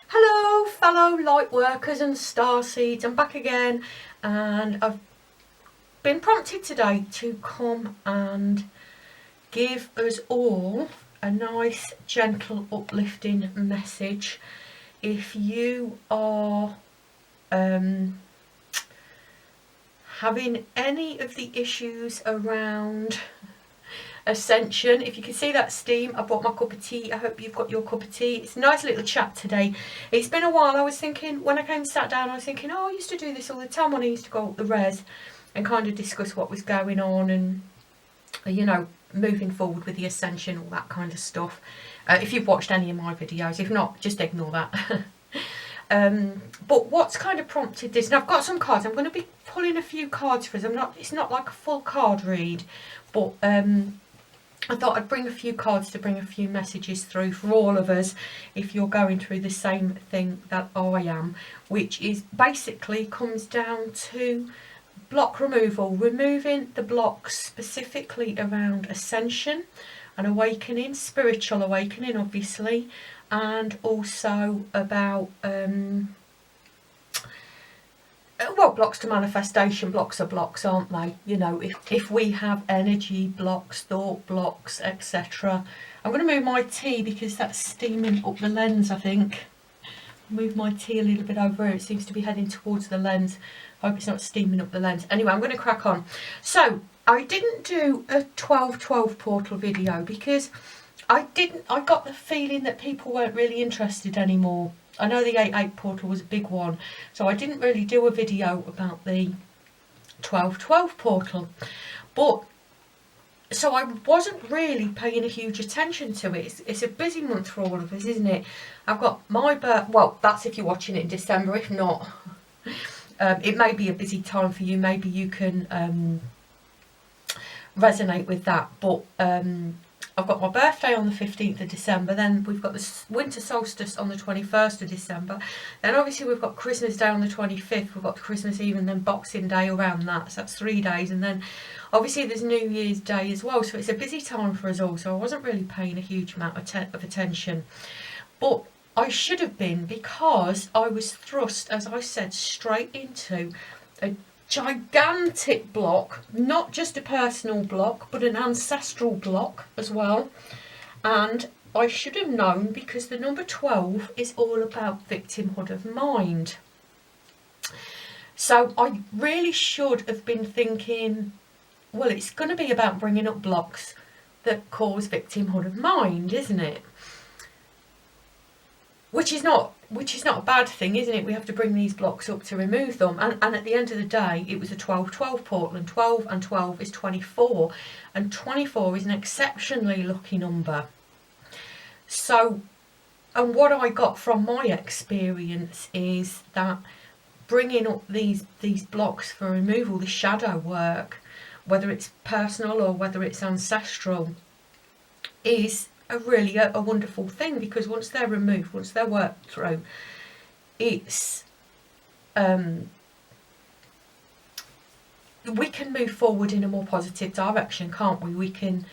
Hello fellow Lightworkers and Starseeds, I'm back again and I've been prompted today to come and give us all a nice, gentle, uplifting message. If you are having any of the issues around ascension, if you can see that steam, I brought my cup of tea. I hope you've got your cup of tea. It's a nice little chat today. It's been a while. I was thinking, when I came and sat down, I was thinking, oh, I used to do this all the time when I used to go up the res and kind of discuss what was going on and, you know, moving forward with the ascension, all that kind of stuff. If you've watched any of my videos, if not, just ignore that. But what's kind of prompted this, and I've got some cards. I'm going to be pulling a few cards for us. It's not like a full card read, but I thought I'd bring a few cards to bring a few messages through for all of us if you're going through the same thing that I am, which is basically comes down to block removal, removing the blocks specifically around ascension and awakening, spiritual awakening obviously, and also about well, blocks to manifestation. Blocks are blocks, aren't they? You know, if we have energy blocks, thought blocks, etc. I'm going to move my tea because that's steaming up the lens, I think. Move my tea a little bit over here. It seems to be heading towards the lens. I hope it's not steaming up the lens. Anyway, I'm going to crack on. So, I didn't do a 12/12 portal video because I got the feeling that people weren't really interested anymore. I know the 8/8 portal was a big one, so I didn't really do a video about the 12/12 portal. But so I wasn't really paying a huge attention to it. It's a busy month for all of us, isn't it? I've got my birth. Well, that's if you're watching it in December. If not, it may be a busy time for you. Maybe you can resonate with that. But I've got my birthday on the 15th of December, then we've got the winter solstice on the 21st of December, then obviously we've got Christmas Day on the 25th, we've got Christmas Eve and then Boxing Day around that, so that's 3 days, and then obviously there's New Year's Day as well, so it's a busy time for us all, so I wasn't really paying a huge amount of attention, but I should have been, because I was thrust, as I said, straight into a gigantic block, not just a personal block but an ancestral block as well, and I should have known because the number 12 is all about victimhood of mind. So I really should have been thinking, well, it's going to be about bringing up blocks that cause victimhood of mind, isn't it? Which is not a bad thing, isn't it? We have to bring these blocks up to remove them. And at the end of the day, it was a 12/12 portal, and 12 and 12 is 24. And 24 is an exceptionally lucky number. So, and what I got from my experience is that bringing up these blocks for removal, the shadow work, whether it's personal or whether it's ancestral, is really a wonderful thing, because once they're removed, once they're worked through, it's we can move forward in a more positive direction, can't we? We can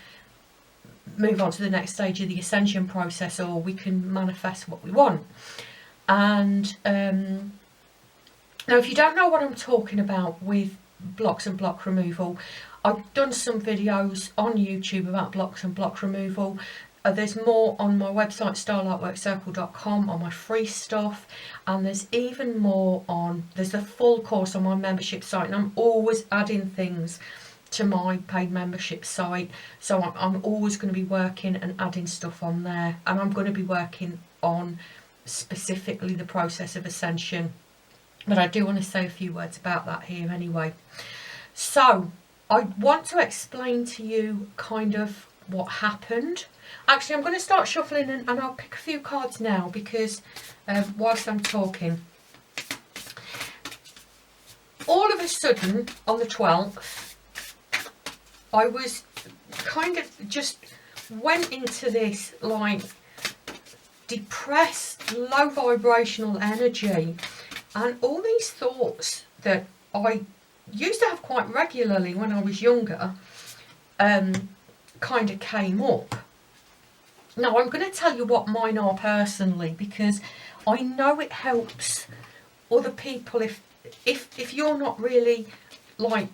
move on to the next stage of the ascension process, or we can manifest what we want. And now, if you don't know what I'm talking about with blocks and block removal, I've done some videos on YouTube about blocks and block removal. There's more on my website, starlightworkcircle.com, on my free stuff, and there's even more there's a full course on my membership site, and I'm always adding things to my paid membership site, so I'm always going to be working and adding stuff on there, and I'm going to be working on specifically the process of ascension, but I do want to say a few words about that here anyway. So I want to explain to you kind of what happened. Actually, I'm going to start shuffling, and I'll pick a few cards now, because whilst I'm talking, all of a sudden on the 12th, I was kind of just went into this like depressed, low vibrational energy, and all these thoughts that I used to have quite regularly when I was younger kind of came up. Now I'm going to tell you what mine are personally, because I know it helps other people if you're not really like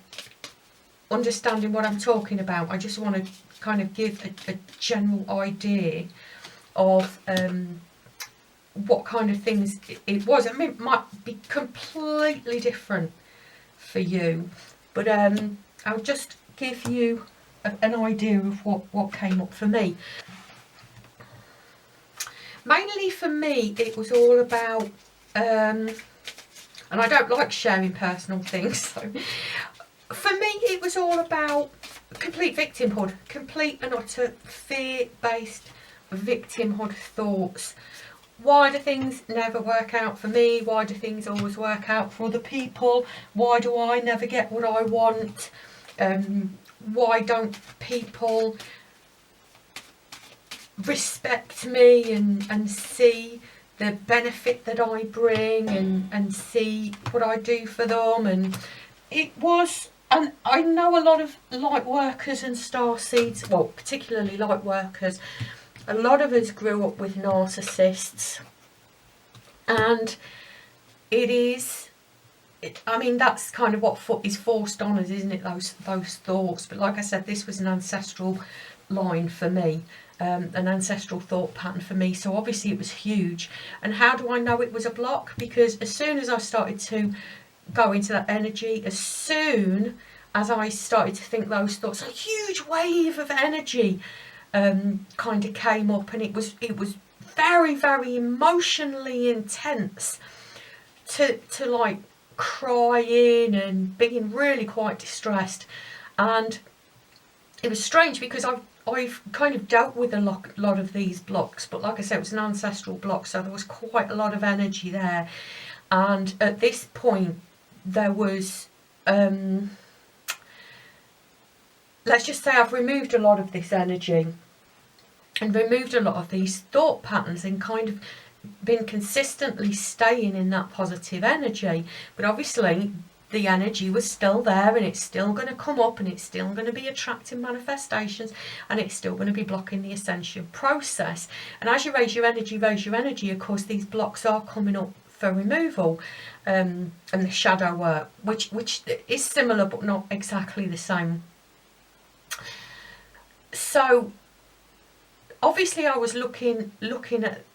understanding what I'm talking about. I just want to kind of give a general idea of what kind of things it was. I mean, it might be completely different for you, but I'll just give you an idea of what came up for me. Mainly for me, it was all about, and I don't like sharing personal things, so for me it was all about complete victimhood, complete and utter fear-based victimhood thoughts. Why do things never work out for me? Why do things always work out for other people? Why do I never get what I want? Why don't people respect me and see the benefit that I bring and see what I do for them? And it was, and I know a lot of Lightworkers and Starseeds, well, particularly Lightworkers, a lot of us grew up with narcissists, and I mean, that's kind of what is forced on us, isn't it, those thoughts? But like I said, this was an ancestral line for me, an ancestral thought pattern for me, so obviously it was huge. And how do I know it was a block? Because as soon as I started to go into that energy, as soon as I started to think those thoughts, a huge wave of energy kind of came up, and it was very, very emotionally intense, to like crying and being really quite distressed. And it was strange because I've kind of dealt with a lot of these blocks, but like I said, it was an ancestral block, so there was quite a lot of energy there. And at this point there was, let's just say I've removed a lot of this energy and removed a lot of these thought patterns and kind of been consistently staying in that positive energy. But obviously the energy was still there, and it's still going to come up, and it's still going to be attracting manifestations, and it's still going to be blocking the ascension process. And as you raise your energy, of course these blocks are coming up for removal, and the shadow work, which is similar but not exactly the same. So obviously I was looking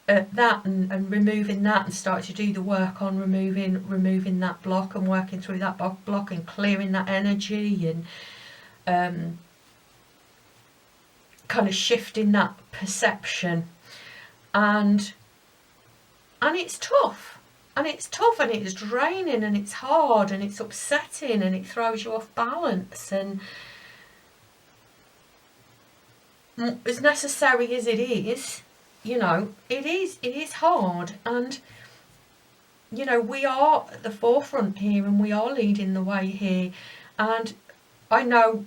at that and removing that, and started to do the work on removing that block and working through that block and clearing that energy, and kind of shifting that perception. And it's tough. And it's tough, and it's draining, and it's hard, and it's upsetting, and it throws you off balance. And as necessary as it is, you know, it is hard. And, you know, we are at the forefront here, and we are leading the way here. And I know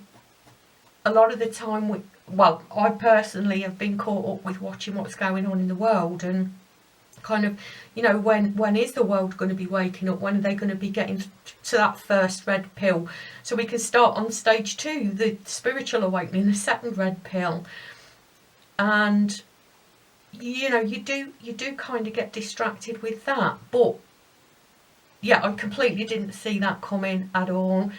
a lot of the time, I personally have been caught up with watching what's going on in the world, and kind of, you know, when is the world going to be waking up? When are they going to be getting to that first red pill, so we can start on stage 2, the spiritual awakening, the second red pill? And you know, you do kind of get distracted with that. But yeah, I completely didn't see that coming at all.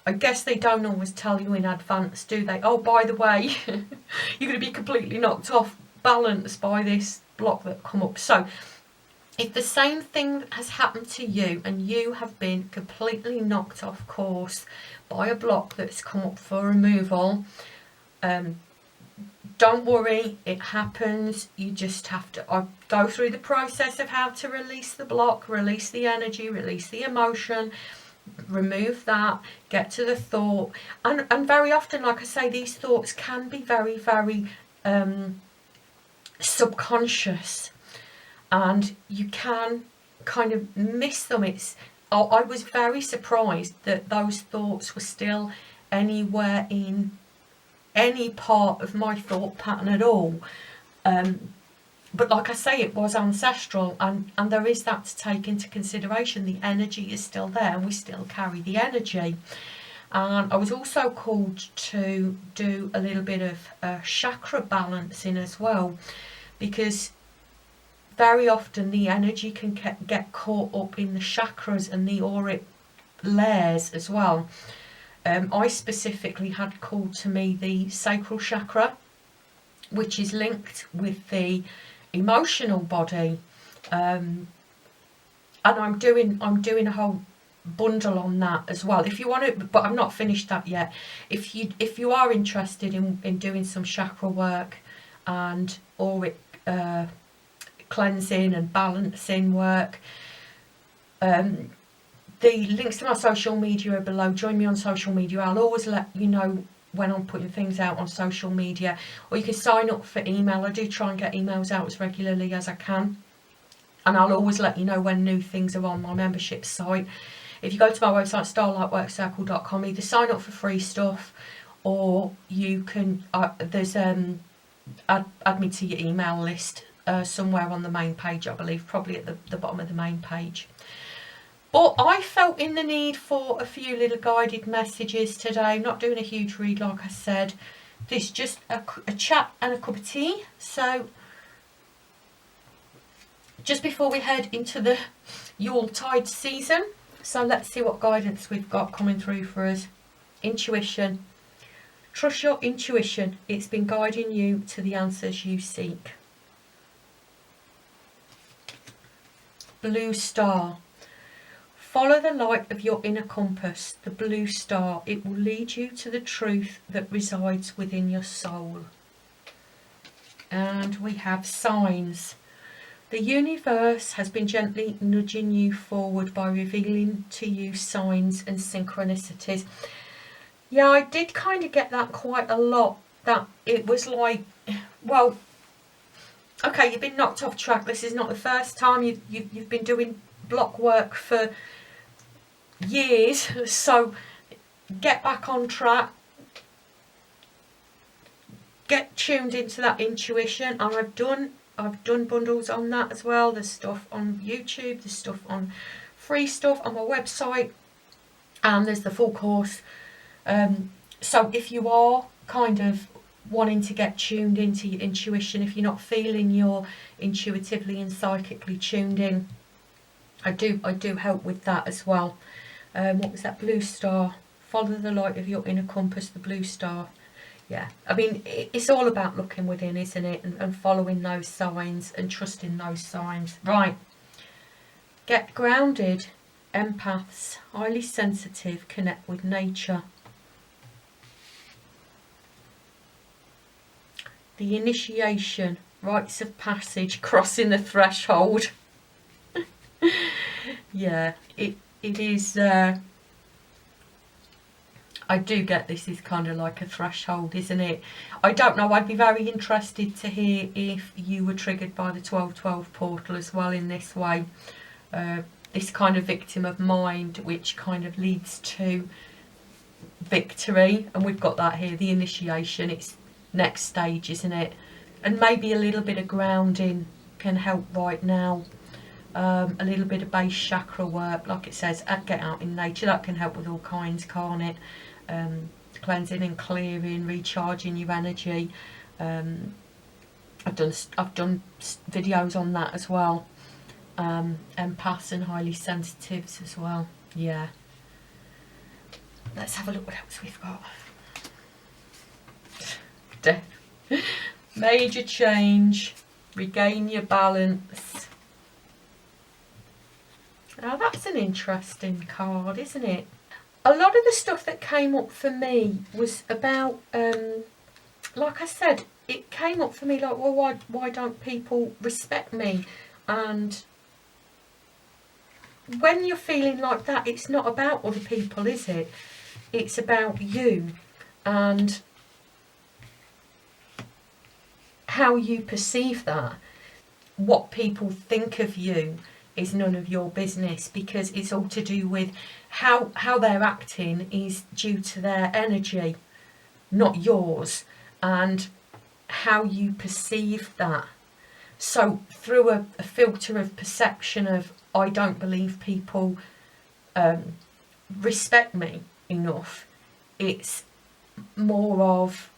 I guess they don't always tell you in advance, do they? Oh, by the way, you're going to be completely knocked off balance by this block that come up. So if the same thing has happened to you, and you have been completely knocked off course by a block that's come up for removal, don't worry, it happens. You just have to go through the process of how to release the block, release the energy, release the emotion, remove that, get to the thought. And very often, like I say, these thoughts can be very, very subconscious, and you can kind of miss them. I was very surprised that those thoughts were still anywhere in any part of my thought pattern at all. But like I say, it was ancestral, and there is that to take into consideration. The energy is still there, and we still carry the energy. And I was also called to do a little bit of chakra balancing as well. because very often the energy can get caught up in the chakras and the auric layers as well. I specifically had called to me the sacral chakra, which is linked with the emotional body, and I'm doing a whole bundle on that as well. If you want to, but I've not finished that yet. If you are interested in doing some chakra work and auric cleansing and balancing work, the links to my social media are below. Join me on social media. I'll always let you know when I'm putting things out on social media, or you can sign up for email. I do try and get emails out as regularly as I can, and I'll always let you know when new things are on my membership site. If you go to my website, starlightworkcircle.com, either sign up for free stuff, or you can add me to your email list somewhere on the main page, I believe, probably at the bottom of the main page. But I felt in the need for a few little guided messages today. Not doing a huge read, like I said. This is just a chat and a cup of tea. So just before we head into the Yuletide season, so let's see what guidance we've got coming through for us. Intuition. Trust your intuition. It's been guiding you to the answers you seek. Blue star. Follow the light of your inner compass, the blue star. It will lead you to the truth that resides within your soul. And we have signs. The universe has been gently nudging you forward by revealing to you signs and synchronicities. Yeah, I did kind of get that quite a lot. That it was like, well, okay, you've been knocked off track. This is not the first time you've been doing block work for years, so get back on track, get tuned into that intuition. And I've done bundles on that as well. There's stuff on YouTube, there's stuff on free stuff on my website, and there's the full course. So if you are kind of wanting to get tuned into your intuition, if you're not feeling you're intuitively and psychically tuned in, I do help with that as well. What was that? Blue star. Follow the light of your inner compass, the blue star. Yeah, I mean, it's all about looking within, isn't it? And following those signs and trusting those signs. Right. Get grounded. Empaths, highly sensitive, connect with nature. The initiation, rites of passage, crossing the threshold. Yeah, it is, I do get this is kind of like a threshold, isn't it? I don't know, I'd be very interested to hear if you were triggered by the 1212 portal as well in this way. This kind of victim of mind, which kind of leads to victory. And we've got that here, the initiation, it's next stage, isn't it? And maybe a little bit of grounding can help right now. A little bit of base chakra work, like it says, get out in nature. That can help with all kinds, can't it? Cleansing and clearing, recharging your energy. I've done videos on that as well. Empaths and highly sensitives as well. Yeah. Let's have a look what else we've got. Death. Major change. Regain your balance. Now that's an interesting card, isn't it? A lot of the stuff that came up for me was about, like I said, it came up for me like, well, why don't people respect me? And when you're feeling like that, it's not about other people, is it? It's about you and how you perceive that. What people think of you is none of your business, because it's all to do with how they're acting is due to their energy, not yours, and how you perceive that. So through a filter of perception of, I don't believe people respect me enough, it's more of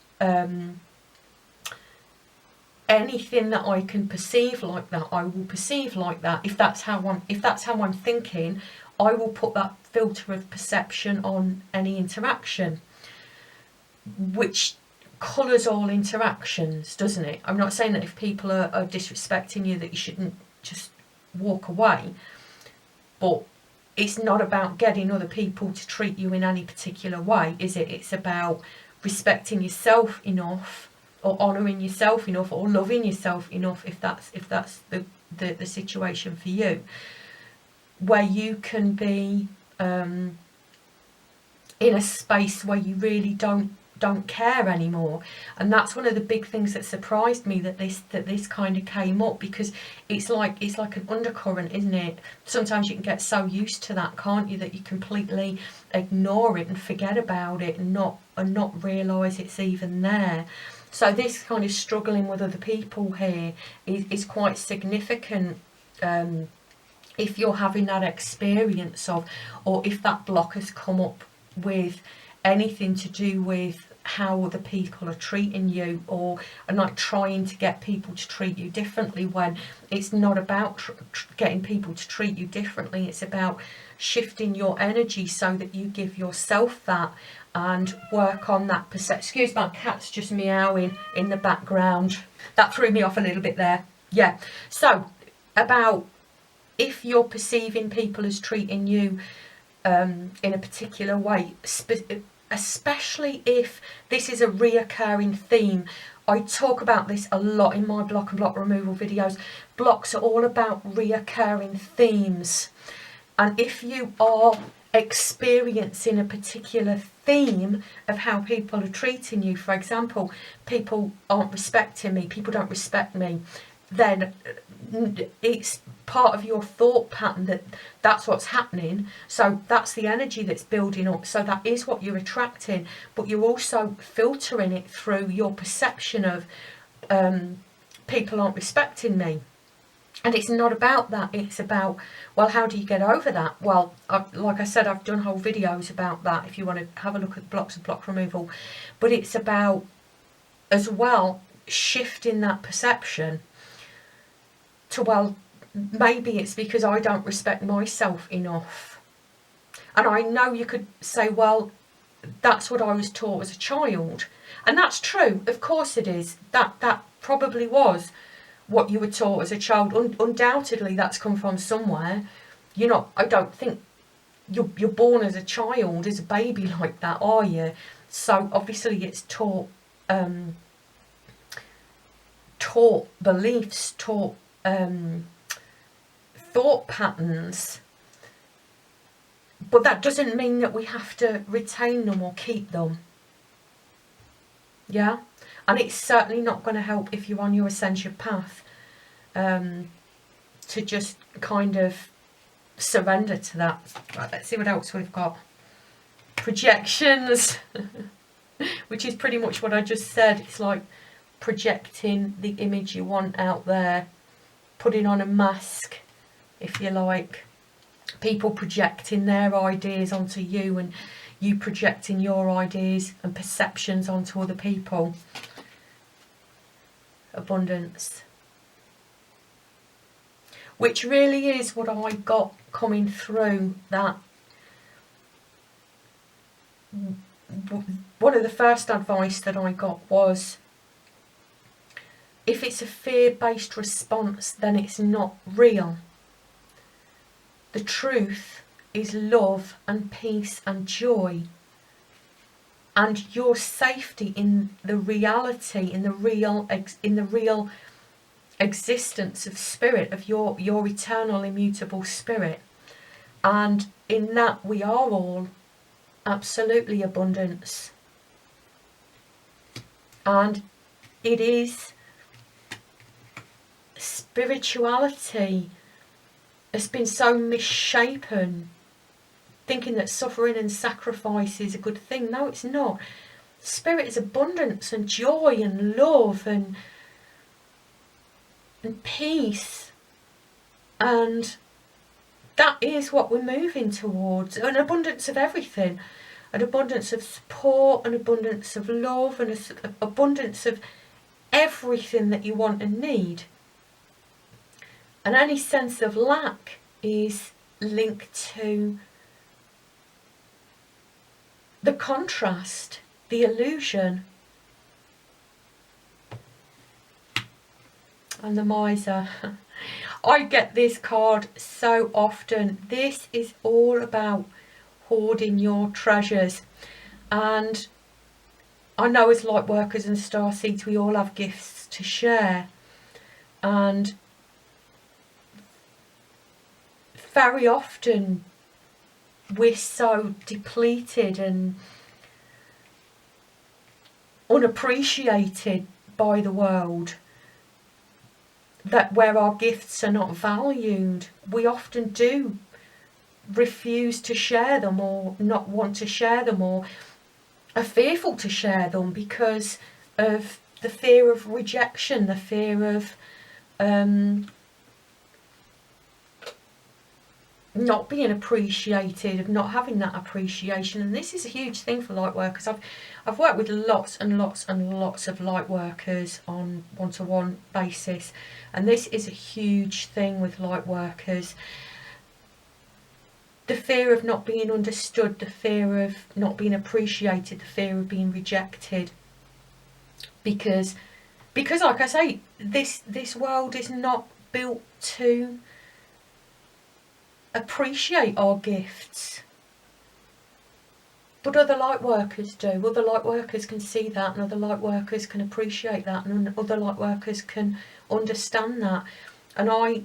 anything that I can perceive like that, I will perceive like that. If that's how I'm thinking, I will put that filter of perception on any interaction, which colours all interactions, doesn't it? I'm not saying that if people are disrespecting you that you shouldn't just walk away, but it's not about getting other people to treat you in any particular way, is it? It's about respecting yourself enough, or honouring yourself enough, or loving yourself enough, if that's the situation for you, where you can be in a space where you really don't care anymore. And that's one of the big things that surprised me, that this kind of came up, because it's like an undercurrent, isn't it? Sometimes you can get so used to that, can't you, that you completely ignore it and forget about it and not realise it's even there. So this kind of struggling with other people here is quite significant. If you're having that experience of, or if that block has come up with anything to do with how other people are treating you, or are not trying to get people to treat you differently, when it's not about getting people to treat you differently, it's about shifting your energy so that you give yourself that and work on that perception. Excuse my cat's just meowing in the background. That threw me off a little bit there. Yeah, so about if you're perceiving people as treating you in a particular way, especially if this is a reoccurring theme. I talk about this a lot in my block and block removal videos. Blocks are all about reoccurring themes, and if you are experiencing a particular theme of how people are treating you, for example, people aren't respecting me, people don't respect me, then it's part of your thought pattern that's what's happening. So that's the energy that's building up, so that is what you're attracting, but you're also filtering it through your perception of people aren't respecting me. And it's not about that, it's about, well, how do you get over that? Well, like I said, I've done whole videos about that if you want to have a look at blocks and block removal. But it's about, as well, shifting that perception to, well, maybe it's because I don't respect myself enough. And I know you could say, well, that's what I was taught as a child. And that's true, of course it is. That probably was what you were taught as a child. Undoubtedly that's come from somewhere. You're not, I don't think you're born as a child, as a baby like that, are you? So obviously it's taught beliefs, taught thought patterns, but that doesn't mean that we have to retain them or keep them. Yeah, and it's certainly not going to help if you're on your ascension path to just kind of surrender to that. Right, let's see what else we've got. Projections, which is pretty much what I just said. It's like projecting the image you want out there, putting on a mask, if you like. People projecting their ideas onto you, and you projecting your ideas and perceptions onto other people. Abundance, which really is what I got coming through. That one of the first advice that I got was, if it's a fear-based response, then it's not real. The truth is love and peace and joy, and your safety in the reality, in the real existence of spirit, of your eternal immutable spirit. And in that we are all absolutely abundance. And it is spirituality has been so misshapen, thinking that suffering and sacrifice is a good thing. No, it's not. Spirit is abundance and joy and love and peace, and that is what we're moving towards. An abundance of everything, an abundance of support, an abundance of love, and an abundance of everything that you want and need. And any sense of lack is linked to the contrast, the illusion. And the miser. I get this card so often. This is all about hoarding your treasures. And I know as Lightworkers and Starseeds, we all have gifts to share. And very often we're so depleted and unappreciated by the world that where our gifts are not valued, we often do refuse to share them, or not want to share them, or are fearful to share them because of the fear of rejection, the fear of not being appreciated, of not having that appreciation. And this is a huge thing for Lightworkers. I've worked with lots and lots and lots of Lightworkers on one-to-one basis, and this is a huge thing with Lightworkers. The fear of not being understood, the fear of not being appreciated, the fear of being rejected. Because like I say, this world is not built to appreciate our gifts. But other Lightworkers do. Other Lightworkers can see that, and other Lightworkers can appreciate that, and other Lightworkers can understand that. And I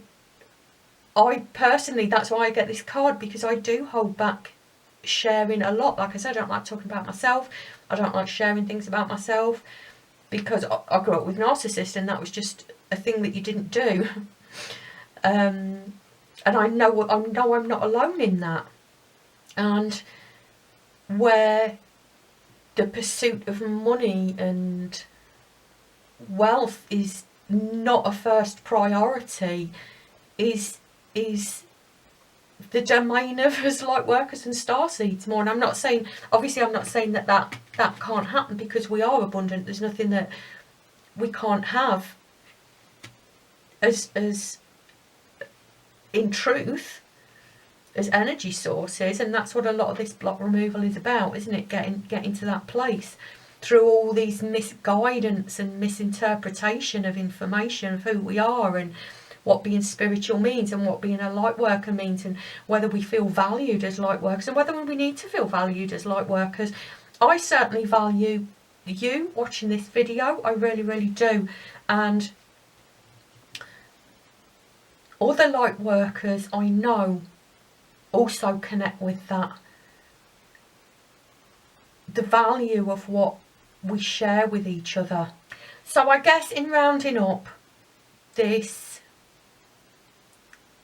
personally, that's why I get this card, because I do hold back sharing a lot. Like I said, I don't like talking about myself. I don't like sharing things about myself, because I grew up with narcissists, and that was just a thing that you didn't do. And I know I'm not alone in that. And where the pursuit of money and wealth is not a first priority, is the domain of us Lightworkers and Starseeds more. And I'm not saying, obviously I'm not saying that can't happen, because we are abundant. There's nothing that we can't have as in truth, as energy sources. And that's what a lot of this block removal is about, isn't it? Getting to that place through all these misguidance and misinterpretation of information of who we are, and what being spiritual means, and what being a Lightworker means, and whether we feel valued as Lightworkers, and whether we need to feel valued as Lightworkers. I certainly value you watching this video. I really, really do. And other Lightworkers I know also connect with that. The value of what we share with each other. So I guess in rounding up, this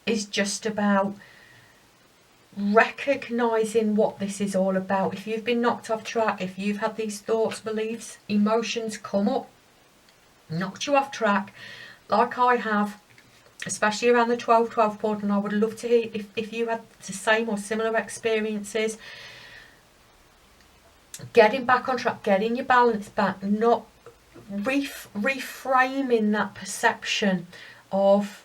is just about recognising what this is all about. If you've been knocked off track, if you've had these thoughts, beliefs, emotions come up, knocked you off track, like I have, especially around the 12-12 portal, and I would love to hear if you had the same or similar experiences. Getting back on track, getting your balance back, not reframing that perception of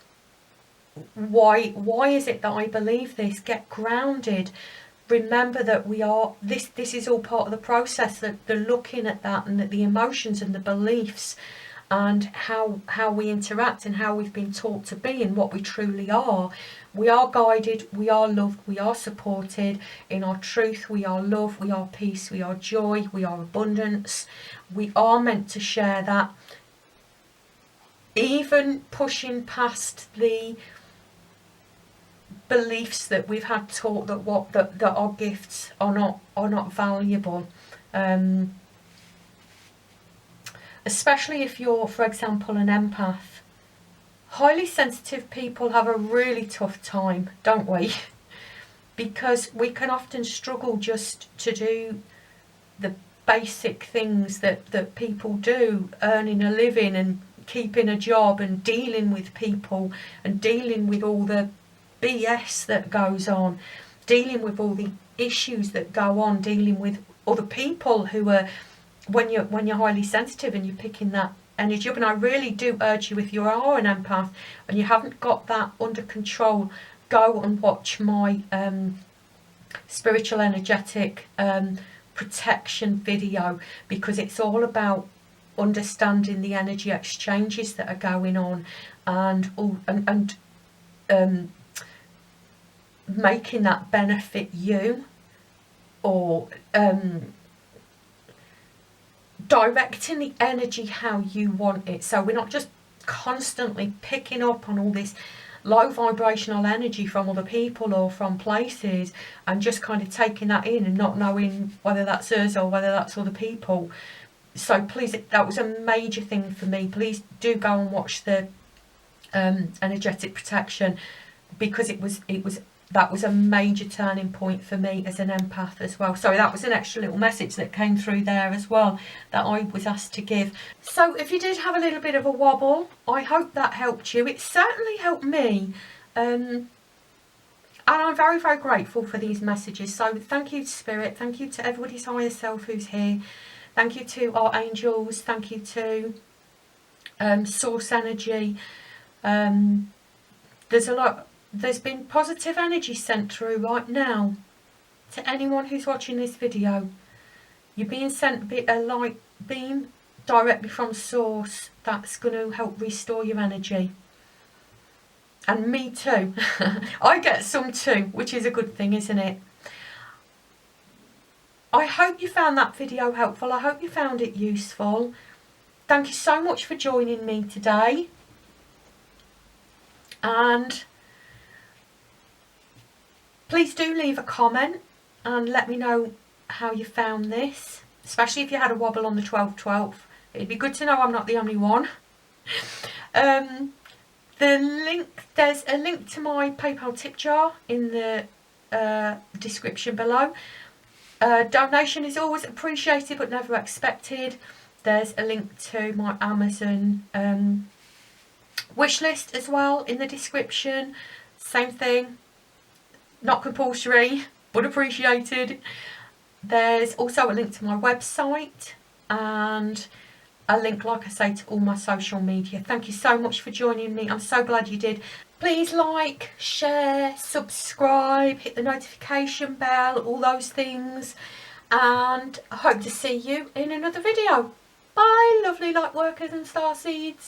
why is it that I believe this. Get grounded. Remember that we are this is all part of the process, that the looking at that, and that the emotions and the beliefs, and how we interact, and how we've been taught to be, and what we truly are. We are guided, we are loved, we are supported in our truth. We are love, we are peace, we are joy, we are abundance. We are meant to share that, even pushing past the beliefs that we've had taught that our gifts are not valuable. Especially if you're, for example, an empath. Highly sensitive people have a really tough time, don't we? Because we can often struggle just to do the basic things that people do, earning a living and keeping a job and dealing with people and dealing with all the BS that goes on, dealing with all the issues that go on, dealing with other people who are, when you're highly sensitive and you're picking that energy up. And I really do urge you, if you are an empath and you haven't got that under control, go and watch my spiritual energetic protection video, because it's all about understanding the energy exchanges that are going on, and making that benefit you, or directing the energy how you want it. So we're not just constantly picking up on all this low vibrational energy from other people or from places, and just kind of taking that in and not knowing whether that's us or whether that's other people. So please, that was a major thing for me. Please do go and watch the energetic protection, because that was a major turning point for me as an empath as well. So that was an extra little message that came through there as well, that I was asked to give. So if you did have a little bit of a wobble, I hope that helped you. It certainly helped me. And I'm very, very grateful for these messages. So thank you to Spirit. Thank you to everybody's higher self who's here. Thank you to our angels. Thank you to source energy. There's been positive energy sent through right now to anyone who's watching this video. You're being sent a light beam directly from source that's going to help restore your energy. And me too. I get some too, which is a good thing, isn't it? I hope you found that video helpful. I hope you found it useful. Thank you so much for joining me today. And please do leave a comment and let me know how you found this, especially if you had a wobble on the 12/12. It'd be good to know I'm not the only one. There's a link to my PayPal tip jar in the description below. Donation is always appreciated but never expected. There's a link to my Amazon wish list as well in the description. Same thing, not compulsory but appreciated. There's also a link to my website and a link, like I say, to all my social media. Thank you so much for joining me. I'm so glad you did. Please like, share, subscribe, hit the notification bell, all those things. And I hope to see you in another video. Bye, lovely Lightworkers and Starseeds.